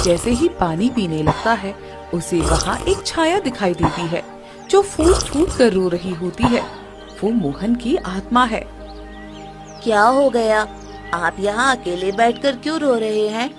जैसे ही पानी पीने लगता है उसे वहाँ एक छाया दिखाई देती है जो फूट फूट कर रो रही होती है। वो मोहन की आत्मा है। क्या हो गया? आप यहाँ अकेले बैठकर क्यों रो रहे हैं?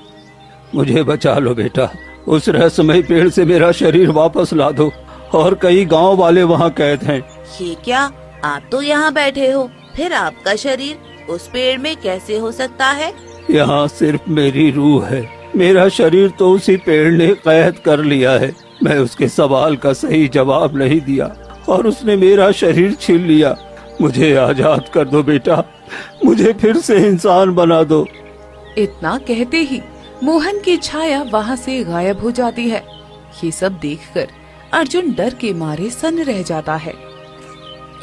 मुझे बचा लो बेटा, उस रहस्यमय पेड़ से मेरा शरीर वापस ला दो, और कई गांव वाले वहाँ कैद हैं। ये क्या? आप तो यहाँ बैठे हो, फिर आपका शरीर उस पेड़ में कैसे हो सकता है? यहाँ सिर्फ मेरी रूह है, मेरा शरीर तो उसी पेड़ ने कैद कर लिया है। मैं उसके सवाल का सही जवाब नहीं दिया और उसने मेरा शरीर छीन लिया। मुझे आजाद कर दो बेटा, मुझे फिर से इंसान बना दो। इतना कहते ही मोहन की छाया वहाँ से गायब हो जाती है। ये सब देखकर अर्जुन डर के मारे सन्न रह जाता है।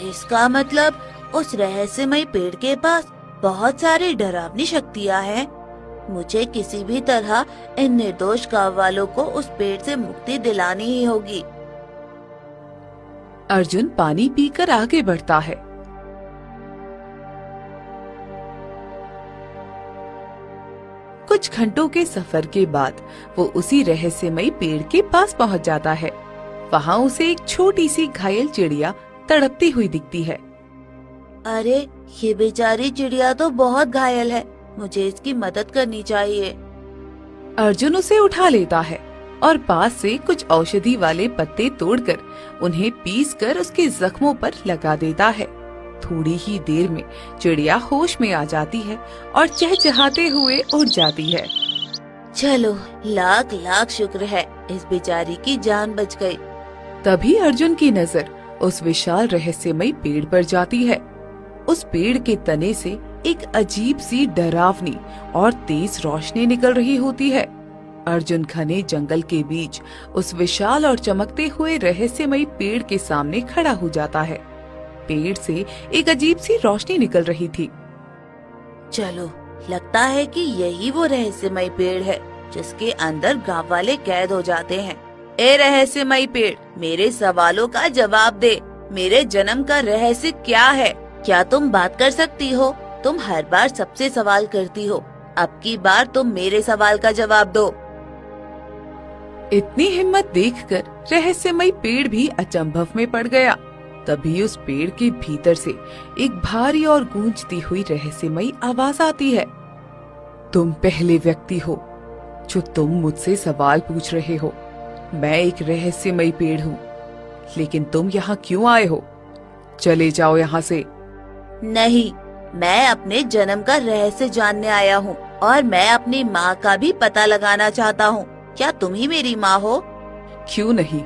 इसका मतलब उस रहस्यमय पेड़ के पास बहुत सारी डरावनी शक्तियाँ हैं। मुझे किसी भी तरह इन निर्दोष गांव वालों को उस पेड़ से मुक्ति दिलानी ही होगी। अर्जुन पानी पीकर आगे बढ़ता है। कुछ घंटों के सफर के बाद वो उसी रहस्यमय पेड़ के पास पहुंच जाता है। वहाँ उसे एक छोटी सी घायल चिड़िया तड़पती हुई दिखती है। अरे, ये बेचारी चिड़िया तो बहुत घायल है, मुझे इसकी मदद करनी चाहिए। अर्जुन उसे उठा लेता है और पास से कुछ औषधि वाले पत्ते तोड़कर उन्हें पीसकर उसके जख्मों पर लगा देता है। थोड़ी ही देर में चिड़िया होश में आ जाती है और चहचहाते हुए उड़ जाती है। चलो, लाख लाख शुक्र है, इस बेचारी की जान बच गई। तभी अर्जुन की नजर उस विशाल रहस्यमय पेड़ पर जाती है। उस पेड़ के तने से एक अजीब सी डरावनी और तेज रोशनी निकल रही होती है। अर्जुन घने जंगल के बीच उस विशाल और चमकते हुए रहस्यमय पेड़ के सामने खड़ा हो जाता है। पेड़ से एक अजीब सी रोशनी निकल रही थी। चलो, लगता है कि यही वो रहस्यमय पेड़ है जिसके अंदर गांव वाले कैद हो जाते हैं। ए रहस्यमय पेड़, मेरे सवालों का जवाब दे। मेरे जन्म का रहस्य क्या है? क्या तुम बात कर सकती हो? तुम हर बार सबसे सवाल करती हो, अब की बार तुम मेरे सवाल का जवाब दो। इतनी हिम्मत देखकर रहस्यमय पेड़ भी अचंभव में पड़ गया। तभी उस पेड़ के भीतर से एक भारी और गूंजती हुई रहस्यमयी आवाज आती है। तुम पहले व्यक्ति हो जो तुम मुझसे सवाल पूछ रहे हो। मैं एक रहस्यमयी पेड़ हूँ, लेकिन तुम यहाँ क्यों आए हो? चले जाओ यहाँ से। नहीं, मैं अपने जन्म का रहस्य जानने आया हूँ और मैं अपनी माँ का भी पता लगाना चाहता हूँ। क्या तुम ही मेरी माँ हो? क्यों नहीं,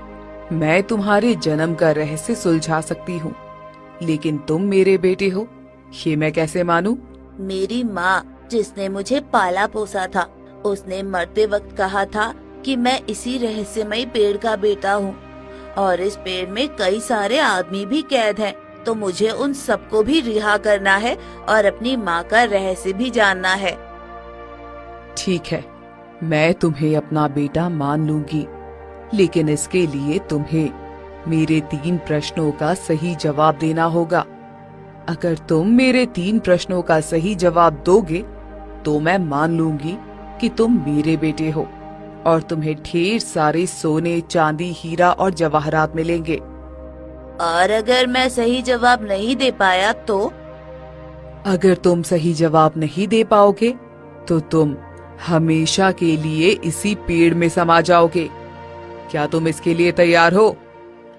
मैं तुम्हारे जन्म का रहस्य सुलझा सकती हूँ, लेकिन तुम मेरे बेटे हो, ये मैं कैसे मानूं? मेरी माँ जिसने मुझे पाला पोसा था, उसने मरते वक्त कहा था कि मैं इसी रहस्यमय पेड़ का बेटा हूँ और इस पेड़ में कई सारे आदमी भी कैद हैं, तो मुझे उन सबको भी रिहा करना है और अपनी माँ का रहस्य भी जानना है। ठीक है, मैं तुम्हें अपना बेटा मान लूंगी, लेकिन इसके लिए तुम्हें मेरे 3 प्रश्नों का सही जवाब देना होगा। अगर तुम मेरे 3 प्रश्नों का सही जवाब दोगे तो मैं मान लूंगी कि तुम मेरे बेटे हो और तुम्हें ढेर सारे सोने, चांदी, हीरा और जवाहरात मिलेंगे। और अगर मैं सही जवाब नहीं दे पाया तो? अगर तुम सही जवाब नहीं दे पाओगे तो तुम हमेशा के लिए इसी पेड़ में समा जाओगे। क्या तुम इसके लिए तैयार हो?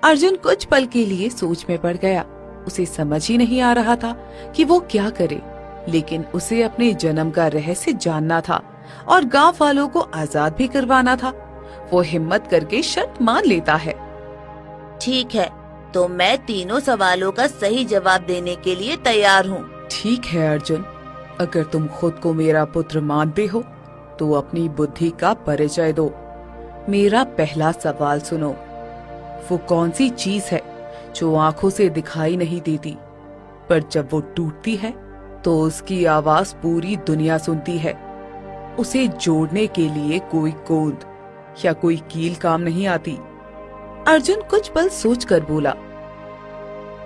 अर्जुन कुछ पल के लिए सोच में पड़ गया। उसे समझ ही नहीं आ रहा था कि वो क्या करे, लेकिन उसे अपने जन्म का रहस्य जानना था और गांव वालों को आजाद भी करवाना था। वो हिम्मत करके शर्त मान लेता है। ठीक है, तो मैं तीनों सवालों का सही जवाब देने के लिए तैयार हूँ। ठीक है अर्जुन, अगर तुम खुद को मेरा पुत्र मानते हो तो अपनी बुद्धि का परिचय दो। मेरा पहला सवाल सुनो। वो कौन सी चीज है जो आंखों से दिखाई नहीं देती, पर जब वो टूटती है तो उसकी आवाज पूरी दुनिया सुनती है? उसे जोड़ने के लिए कोई गोंद या कोई कील काम नहीं आती। अर्जुन कुछ पल सोचकर बोला,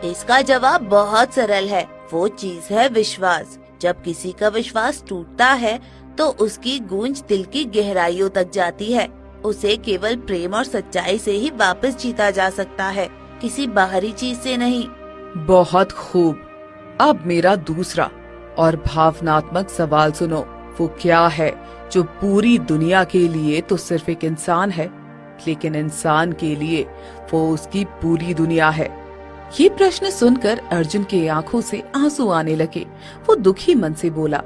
इसका जवाब बहुत सरल है। वो चीज है विश्वास। जब किसी का विश्वास टूटता है तो उसकी गूंज दिल की गहराइयों तक जाती है। उसे केवल प्रेम और सच्चाई से ही वापस जीता जा सकता है, किसी बाहरी चीज से नहीं। बहुत खूब। अब मेरा दूसरा और भावनात्मक सवाल सुनो। वो क्या है जो पूरी दुनिया के लिए तो सिर्फ एक इंसान है, लेकिन इंसान के लिए वो उसकी पूरी दुनिया है? ये प्रश्न सुनकर अर्जुन की आंखों से आंसू आने लगे। वो दुखी मन से बोला,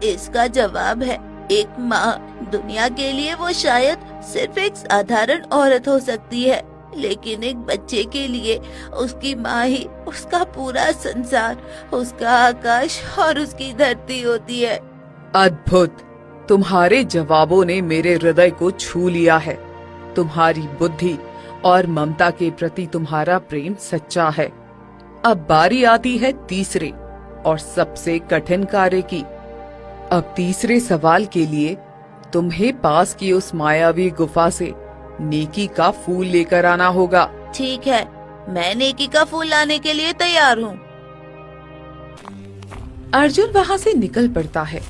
इसका जवाब है एक माँ। दुनिया के लिए वो शायद सिर्फ एक साधारण औरत हो सकती है, लेकिन एक बच्चे के लिए उसकी माँ ही उसका पूरा संसार, उसका आकाश और उसकी धरती होती है। अद्भुत! तुम्हारे जवाबों ने मेरे हृदय को छू लिया है। तुम्हारी बुद्धि और ममता के प्रति तुम्हारा प्रेम सच्चा है। अब बारी आती है तीसरे और सबसे कठिन कार्य की। अब तीसरे सवाल के लिए तुम्हें पास की उस मायावी गुफा से नेकी का फूल लेकर आना होगा। ठीक है, मैं नेकी का फूल लाने के लिए तैयार हूँ। अर्जुन वहाँ से निकल पड़ता है